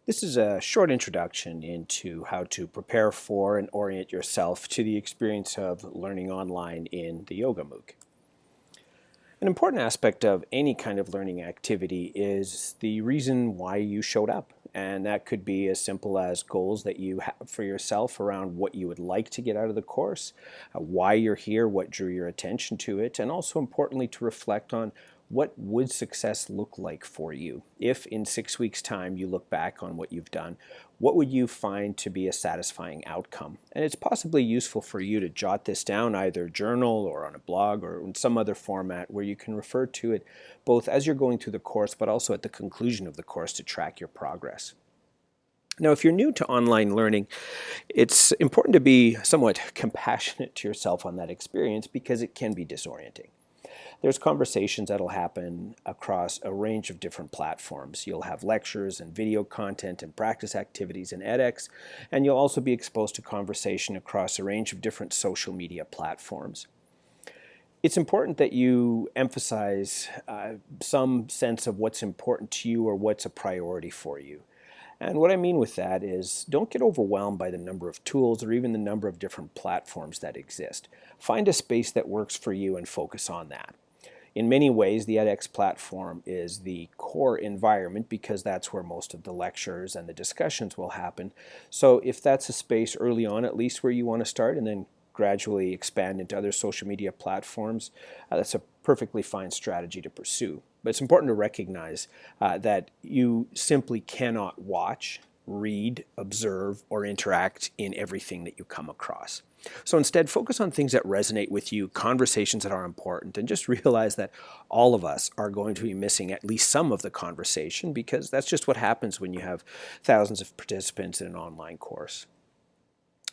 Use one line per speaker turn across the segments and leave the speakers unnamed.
This is a short introduction into how to prepare for and orient yourself to the experience of learning online in the YogaMOOC. An important aspect of any kind of learning activity is the reason why you showed up. And that could be as simple as goals that you have for yourself around what you would like to get out of the course, why you're here, what drew your attention to it, and also importantly to reflect on what would success look like for you. If in 6 weeks' time you look back on what you've done, what would you find to be a satisfying outcome? And it's possibly useful for you to jot this down, either journal or on a blog or in some other format where you can refer to it both as you're going through the course but also at the conclusion of the course to track your progress. Now, if you're new to online learning, it's important to be somewhat compassionate to yourself on that experience because it can be disorienting. There's conversations that'll happen across a range of different platforms. You'll have lectures and video content and practice activities in edX, and you'll also be exposed to conversation across a range of different social media platforms. It's important that you emphasize some sense of what's important to you or what's a priority for you. And what I mean with that is don't get overwhelmed by the number of tools or even the number of different platforms that exist. Find a space that works for you and focus on that. In many ways, the edX platform is the core environment because that's where most of the lectures and the discussions will happen. So if that's a space early on, at least where you want to start, and then gradually expand into other social media platforms, that's a perfectly fine strategy to pursue. But it's important to recognize that you simply cannot watch, read, observe, or interact in everything that you come across. So instead, focus on things that resonate with you, conversations that are important, and just realize that all of us are going to be missing at least some of the conversation because that's just what happens when you have thousands of participants in an online course.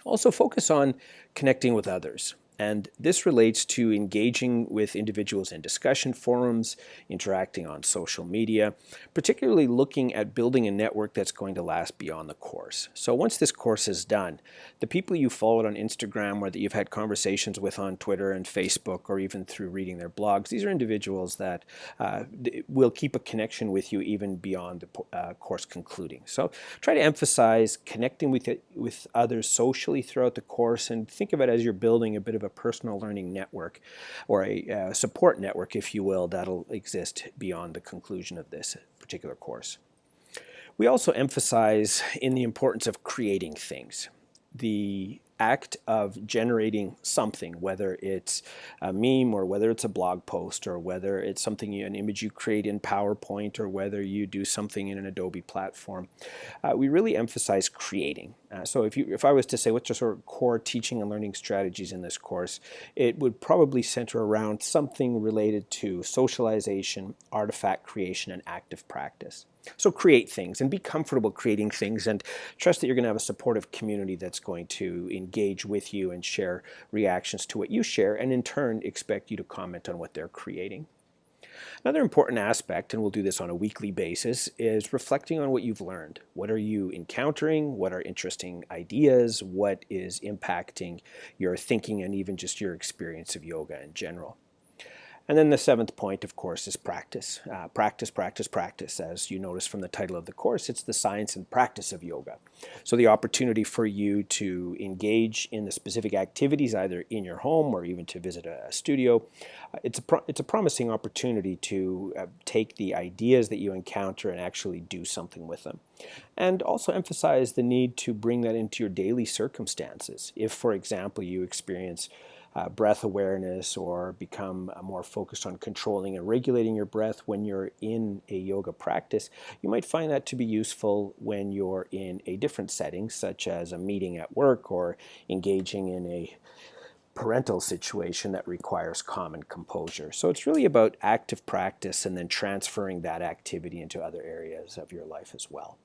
Also focus on connecting with others. And this relates to engaging with individuals in discussion forums, interacting on social media, particularly looking at building a network that's going to last beyond the course. So once this course is done, the people you followed on Instagram or that you've had conversations with on Twitter and Facebook or even through reading their blogs, these are individuals that will keep a connection with you even beyond the course concluding. So try to emphasize connecting with others socially throughout the course and think of it as you're building a bit of a personal learning network or a support network, if you will, that'll exist beyond the conclusion of this particular course. We also emphasize in the importance of creating things. The act of generating something, whether it's a meme or whether it's a blog post or whether it's something, an image you create in PowerPoint or whether you do something in an Adobe platform, we really emphasize creating. So if I was to say what's your sort of core teaching and learning strategies in this course, it would probably center around something related to socialization, artifact creation, and active practice. So create things and be comfortable creating things and trust that you're going to have a supportive community that's going to engage with you and share reactions to what you share and in turn expect you to comment on what they're creating. Another important aspect, and we'll do this on a weekly basis, is reflecting on what you've learned. What are you encountering? What are interesting ideas? What is impacting your thinking and even just your experience of yoga in general? And then the seventh point, of course, is practice. Practice, practice, practice. As you notice from the title of the course, it's the science and practice of yoga. So the opportunity for you to engage in the specific activities, either in your home or even to visit a studio, it's a promising opportunity to take the ideas that you encounter and actually do something with them. And also emphasize the need to bring that into your daily circumstances. If, for example, you experience breath awareness or become more focused on controlling and regulating your breath when you're in a yoga practice, you might find that to be useful when you're in a different setting, such as a meeting at work or engaging in a parental situation that requires calm and composure. So it's really about active practice and then transferring that activity into other areas of your life as well.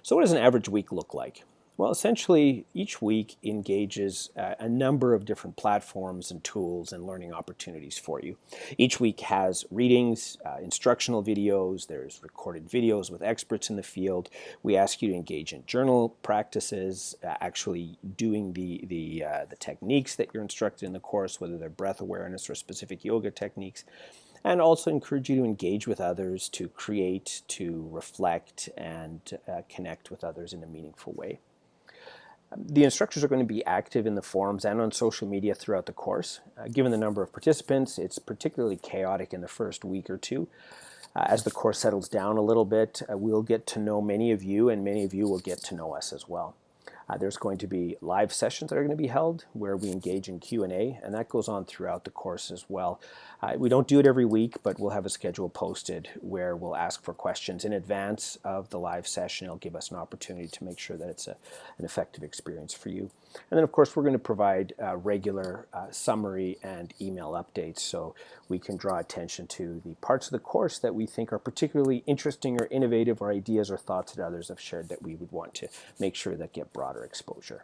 So what does an average week look like? Well, essentially, each week engages a number of different platforms and tools and learning opportunities for you. Each week has readings, instructional videos, there's recorded videos with experts in the field. We ask you to engage in journal practices, actually doing the techniques that you're instructed in the course, whether they're breath awareness or specific yoga techniques. and also encourage you to engage with others, to create, to reflect, and connect with others in a meaningful way. The instructors are going to be active in the forums and on social media throughout the course. Given the number of participants, it's particularly chaotic in the first week or two. As the course settles down a little bit, we'll get to know many of you, and many of you will get to know us as well. There's going to be live sessions that are going to be held where we engage in Q&A, and that goes on throughout the course as well. We don't do it every week, but we'll have a schedule posted where we'll ask for questions in advance of the live session. It'll give us an opportunity to make sure that it's an effective experience for you. And then, of course, we're going to provide regular summary and email updates so we can draw attention to the parts of the course that we think are particularly interesting or innovative, or ideas or thoughts that others have shared that we would want to make sure that get broader exposure.